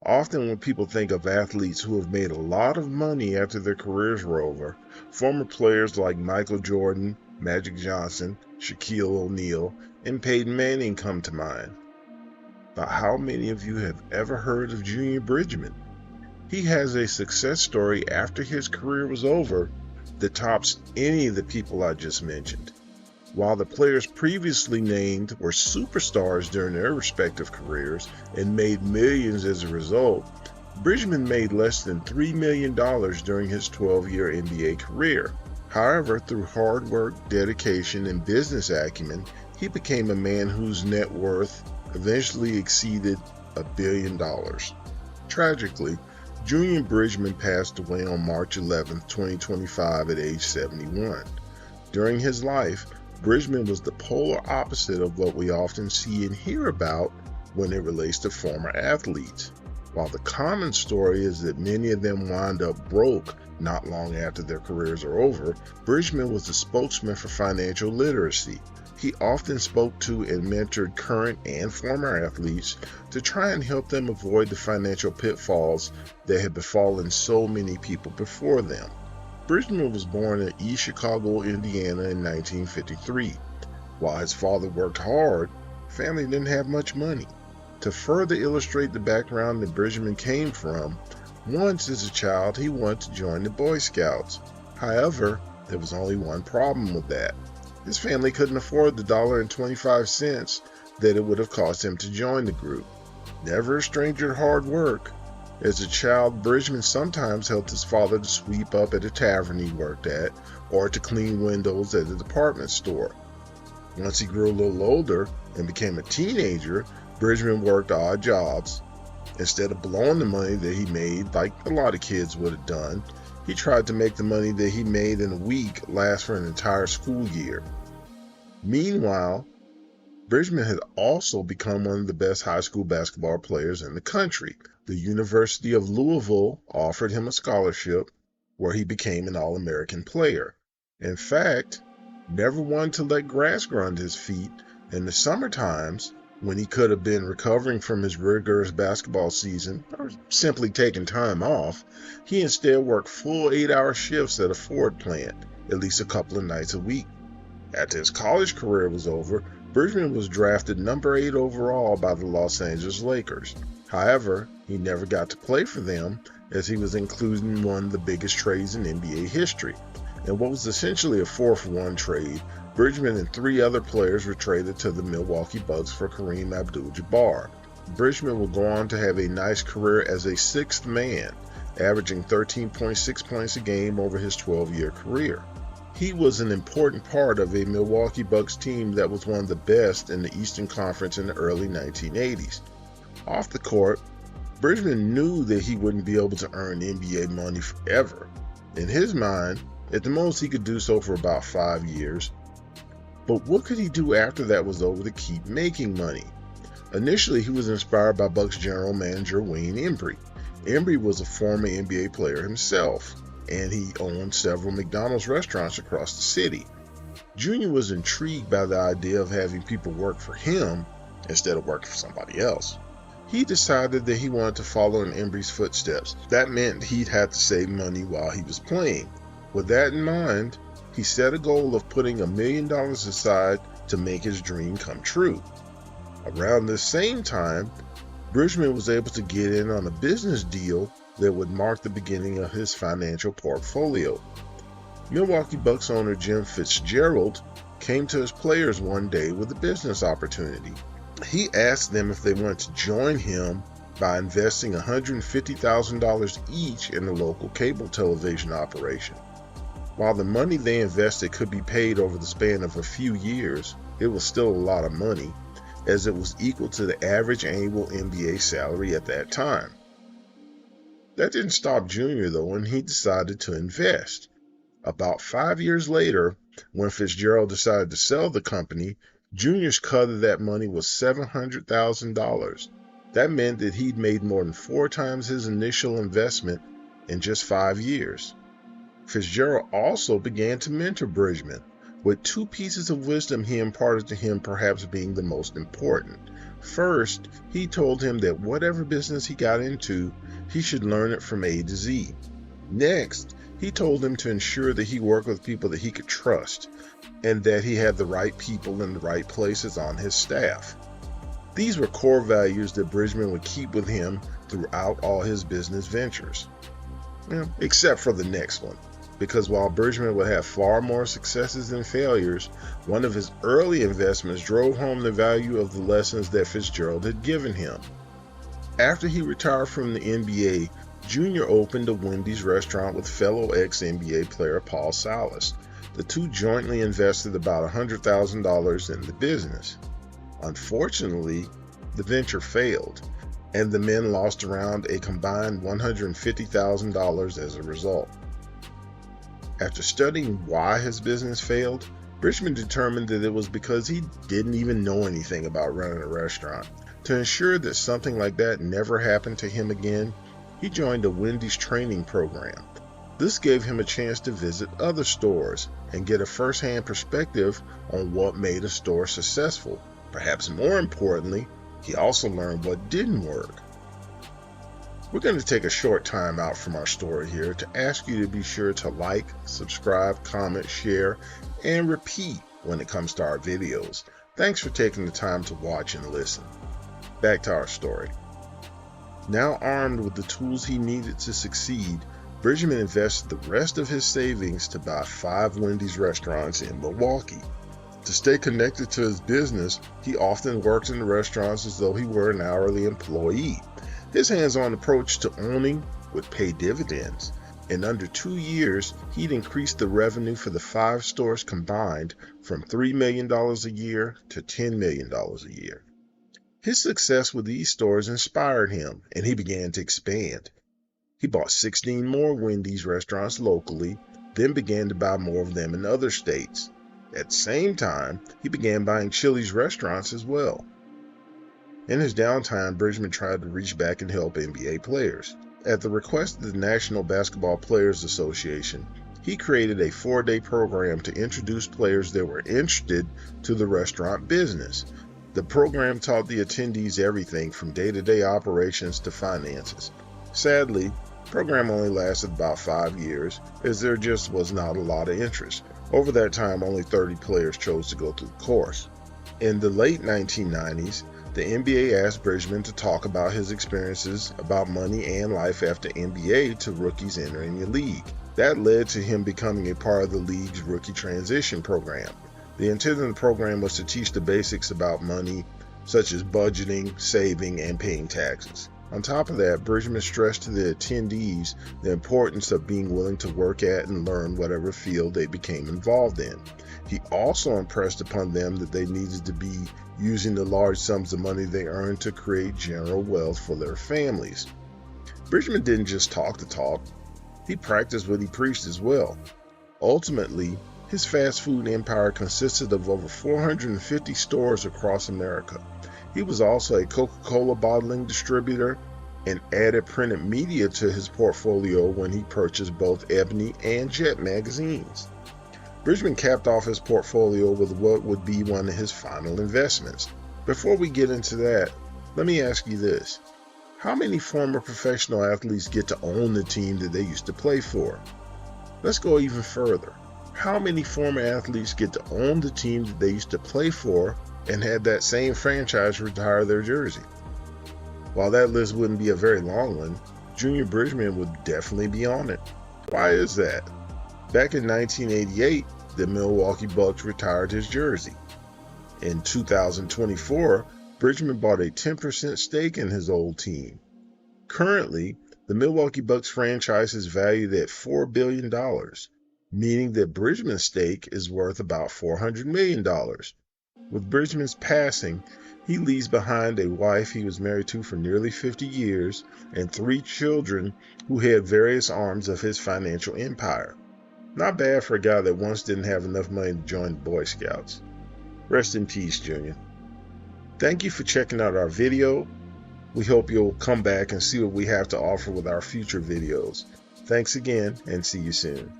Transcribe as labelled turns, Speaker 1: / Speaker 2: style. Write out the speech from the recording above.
Speaker 1: Often when people think of athletes who have made a lot of money after their careers were over, former players like Michael Jordan, Magic Johnson, Shaquille O'Neal, and Peyton Manning come to mind. But how many of you have ever heard of Junior Bridgeman? He has a success story after his career was over that tops any of the people I just mentioned. While the players previously named were superstars during their respective careers and made millions as a result, Bridgeman made less than $3 million during his 12-year NBA career. However, through hard work, dedication, and business acumen, he became a man whose net worth eventually exceeded $1 billion. Tragically, Junior Bridgeman passed away on March 11, 2025 at age 71. During his life, Bridgeman was the polar opposite of what we often see and hear about when it relates to former athletes. While the common story is that many of them wind up broke not long after their careers are over, Bridgeman was the spokesman for financial literacy. He often spoke to and mentored current and former athletes to try and help them avoid the financial pitfalls that had befallen so many people before them. Bridgeman was born in East Chicago, Indiana in 1953. While his father worked hard, family didn't have much money. To further illustrate the background that Bridgeman came from, once as a child he wanted to join the Boy Scouts. However, there was only one problem with that. His family couldn't afford the $1.25 that it would have cost him to join the group. Never a stranger to hard work, as a child, Bridgeman sometimes helped his father to sweep up at a tavern he worked at or to clean windows at a department store. Once he grew a little older and became a teenager, Bridgeman worked odd jobs. Instead of blowing the money that he made like a lot of kids would have done, he tried to make the money that he made in a week last for an entire school year. Meanwhile, Bridgeman had also become one of the best high school basketball players in the country. The University of Louisville offered him a scholarship where he became an All-American player. In fact, never wanted to let grass grow under his feet. In the summer times, when he could have been recovering from his rigorous basketball season or simply taking time off, he instead worked full 8-hour shifts at a Ford plant, at least a couple of nights a week. After his college career was over, Bridgeman was drafted number 8 overall by the Los Angeles Lakers. However, he never got to play for them as he was included in one of the biggest trades in NBA history. In what was essentially a 4-for-1 trade, Bridgeman and 3 other players were traded to the Milwaukee Bucks for Kareem Abdul-Jabbar. Bridgeman would go on to have a nice career as a sixth man, averaging 13.6 points a game over his 12-year career. He was an important part of a Milwaukee Bucks team that was one of the best in the Eastern Conference in the early 1980s. Off the court, Bridgeman knew that he wouldn't be able to earn NBA money forever. In his mind, at the most he could do so for about 5 years. But what could he do after that was over to keep making money? Initially, he was inspired by Bucks general manager Wayne Embry. Embry was a former NBA player himself, and he owned several McDonald's restaurants across the city. Junior was intrigued by the idea of having people work for him instead of working for somebody else. He decided that he wanted to follow in Embry's footsteps. That meant he'd have to save money while he was playing. With that in mind, he set a goal of putting $1 million aside to make his dream come true. Around this same time, Bridgeman was able to get in on a business deal that would mark the beginning of his financial portfolio. Milwaukee Bucks owner Jim Fitzgerald came to his players one day with a business opportunity. He asked them if they wanted to join him by investing $150,000 each in the local cable television operation. While the money they invested could be paid over the span of a few years, it was still a lot of money, as it was equal to the average annual NBA salary at that time. That didn't stop Junior though, and he decided to invest. About 5 years later, when Fitzgerald decided to sell the company, Junior's cut of that money was $700,000. That meant that he'd made more than 4 times his initial investment in just 5 years. Fitzgerald also began to mentor Bridgeman, with 2 pieces of wisdom he imparted to him perhaps being the most important. First, he told him that whatever business he got into, he should learn it from A to Z. Next, he told him to ensure that he worked with people that he could trust, and that he had the right people in the right places on his staff. These were core values that Bridgeman would keep with him throughout all his business ventures. Except for the next one, because while Bridgeman would have far more successes than failures, one of his early investments drove home the value of the lessons that Fitzgerald had given him. After he retired from the NBA, Junior opened a Wendy's restaurant with fellow ex-NBA player Paul Silas. The two jointly invested about $100,000 in the business. Unfortunately, the venture failed, and the men lost around a combined $150,000 as a result. After studying why his business failed, Bridgeman determined that it was because he didn't even know anything about running a restaurant. To ensure that something like that never happened to him again, he joined a Wendy's training program. This gave him a chance to visit other stores and get a first-hand perspective on what made a store successful. Perhaps more importantly, he also learned what didn't work. We're going to take a short time out from our story here to ask you to be sure to like, subscribe, comment, share, and repeat when it comes to our videos. Thanks for taking the time to watch and listen. Back to our story. Now armed with the tools he needed to succeed, Bridgeman invested the rest of his savings to buy 5 Wendy's restaurants in Milwaukee. To stay connected to his business, he often worked in the restaurants as though he were an hourly employee. His hands-on approach to owning would pay dividends. In under 2 years, he'd increased the revenue for the 5 stores combined from $3 million a year to $10 million a year. His success with these stores inspired him, and he began to expand. He bought 16 more Wendy's restaurants locally, then began to buy more of them in other states. At the same time, he began buying Chili's restaurants as well. In his downtime, Bridgeman tried to reach back and help NBA players. At the request of the Nationalbasketballassociation, he created a 4-day program to introduce players that were interested to the restaurant business. The program taught the attendees everything from day-to-day operations to finances. Sadly, the program only lasted about 5 years, as there just was not a lot of interest. Over that time, only 30 players chose to go through the course. In the late 1990s, the NBA asked Bridgeman to talk about his experiences about money and life after NBA to rookies entering the league. That led to him becoming a part of the league's rookie transition program. The intent of the program was to teach the basics about money, such as budgeting, saving, and paying taxes. On top of that, Bridgeman stressed to the attendees the importance of being willing to work at and learn whatever field they became involved in. He also impressed upon them that they needed to be using the large sums of money they earned to create general wealth for their families. Bridgeman didn't just talk the talk, he practiced what he preached as well. Ultimately, his fast food empire consisted of over 450 stores across America. He was also a Coca-Cola bottling distributor and added printed media to his portfolio when he purchased both Ebony and Jet magazines. Bridgeman capped off his portfolio with what would be one of his final investments. Before we get into that, let me ask you this. How many former professional athletes get to own the team that they used to play for? Let's go even further. How many former athletes get to own the team that they used to play for and had that same franchise retire their jersey? While that list wouldn't be a very long one, Junior Bridgeman would definitely be on it. Why is that? Back in 1988, the Milwaukee Bucks retired his jersey. In 2024, Bridgeman bought a 10% stake in his old team. Currently, the Milwaukee Bucks franchise is valued at $4 billion, meaning that Bridgeman's stake is worth about $400 million. With Bridgeman's passing, he leaves behind a wife he was married to for nearly 50 years and 3 children who had various arms of his financial empire. Not bad for a guy that once didn't have enough money to join the Boy Scouts. Rest in peace, Junior. Thank you for checking out our video. We hope you'll come back and see what we have to offer with our future videos. Thanks again, and see you soon.